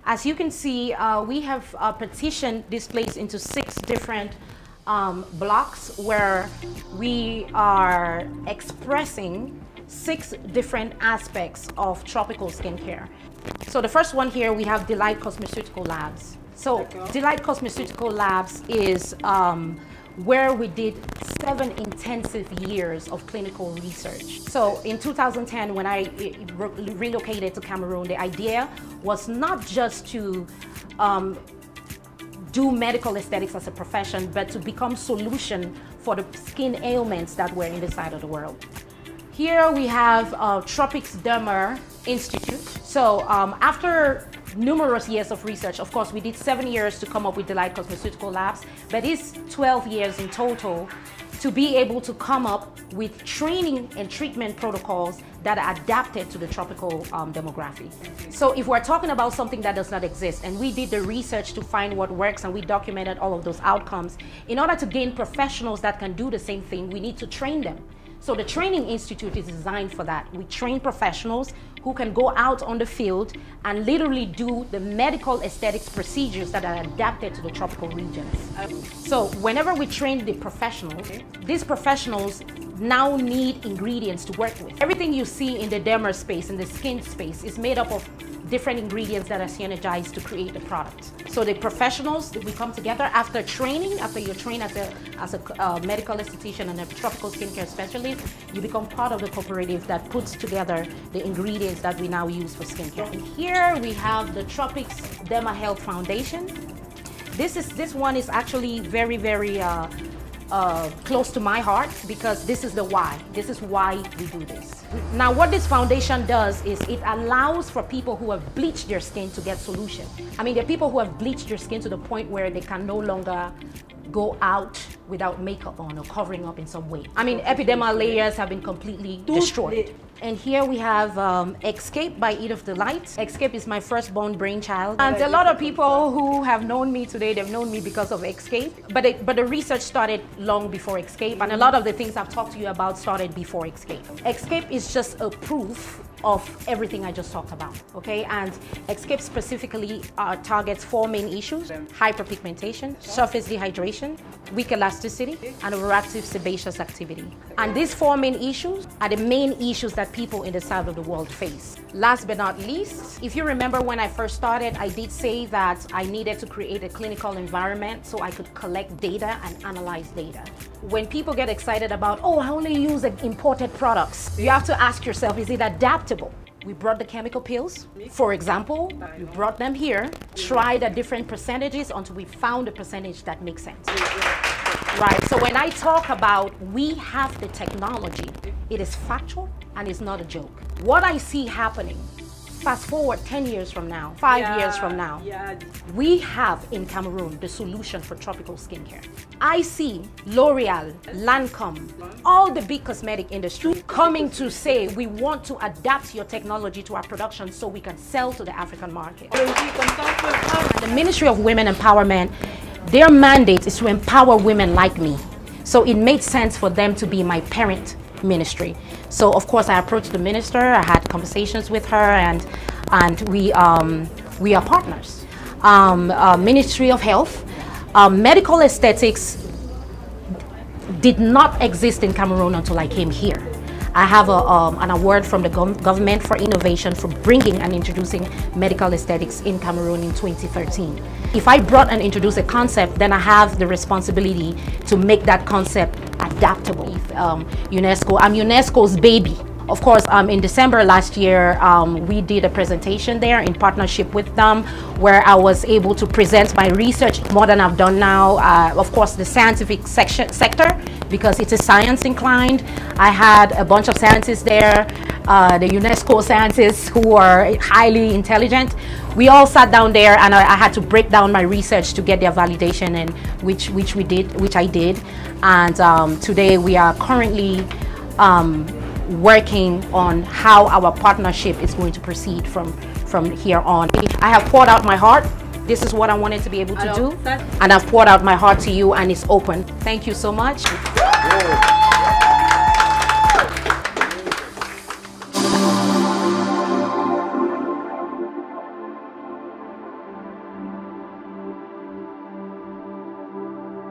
As you can see, we have partitioned this place into 6 different blocks where we are expressing 6 different aspects of tropical skincare. So the first one here, we have Delight Cosmeceutical Labs. So Delight Cosmeceutical Labs is where we did 7 intensive years of clinical research. So in 2010, when I relocated to Cameroon, the idea was not just to do medical aesthetics as a profession, but to become solution for the skin ailments that were in this side of the world. Here we have Tropics Derma Institute. So after numerous years of research, of course, we did 7 years to come up with Delight Cosmeceutical Labs, but it's 12 years in total to be able to come up with training and treatment protocols that are adapted to the tropical demography. So if we're talking about something that does not exist, and we did the research to find what works and we documented all of those outcomes, in order to gain professionals that can do the same thing, we need to train them. So the Training Institute is designed for that. We train professionals who can go out on the field and literally do the medical aesthetics procedures that are adapted to the tropical regions. So whenever we train the professionals, these professionals now need ingredients to work with. Everything you see in the derma space, in the skin space, is made up of different ingredients that are synergized to create the product. So the professionals, we come together after training, after you're trained as a medical esthetician and a tropical skincare specialist, you become part of the cooperative that puts together the ingredients that we now use for skincare. And here we have the Tropics Derma Health Foundation. This one is actually very, very close to my heart because this is the why. This is why we do this. Now, what this foundation does is it allows for people who have bleached their skin to get solution. I mean, there are people who have bleached their skin to the point where they can no longer go out without makeup on or covering up in some way. I mean, epidermal layers have been completely destroyed. And here we have Xcape by Edith Delight. Xcape is my firstborn brainchild. And a lot of people who have known me today, they've known me because of Xcape. But the research started long before Xcape, and a lot of the things I've talked to you about started before Xcape. Xcape is just a proof of everything I just talked about, okay? And Xcape specifically targets 4 main issues: hyperpigmentation, surface dehydration, weak elasticity, and overactive sebaceous activity. And these 4 main issues are the main issues that people in the south of the world face. Last but not least, if you remember when I first started, I did say that I needed to create a clinical environment so I could collect data and analyze data. When people get excited about, oh, I only use imported products, you have to ask yourself, is it adaptable? We brought the chemical pills, for example, we brought them here, tried at different percentages until we found a percentage that makes sense. Right, so when I talk about we have the technology, it is factual and it's not a joke. What I see happening, fast forward 10 years from now, 5 years from now, we have in Cameroon the solution for tropical skincare. I see L'Oreal, Lancome, all the big cosmetic industry coming to say we want to adapt your technology to our production so we can sell to the African market. And the Ministry of Women Empowerment, their mandate is to empower women like me. So it made sense for them to be my parent ministry. So of course I approached the minister, I had conversations with her, and we are partners. Ministry of Health, medical aesthetics did not exist in Cameroon until I came here. I have an award from the government for innovation for bringing and introducing medical aesthetics in Cameroon in 2013. If I brought and introduced a concept, then I have the responsibility to make that concept adaptable. UNESCO, I'm UNESCO's baby. Of course, in December last year, we did a presentation there in partnership with them where I was able to present my research more than I've done now. Of course, the scientific sector, because it is science inclined. I had a bunch of scientists there, the UNESCO scientists who are highly intelligent. We all sat down there and I had to break down my research to get their validation, and which I did. And today we are currently working on how our partnership is going to proceed from here on. I have poured out my heart. This is what I wanted to be able to do. And I've poured out my heart to you, and it's open. Thank you so much.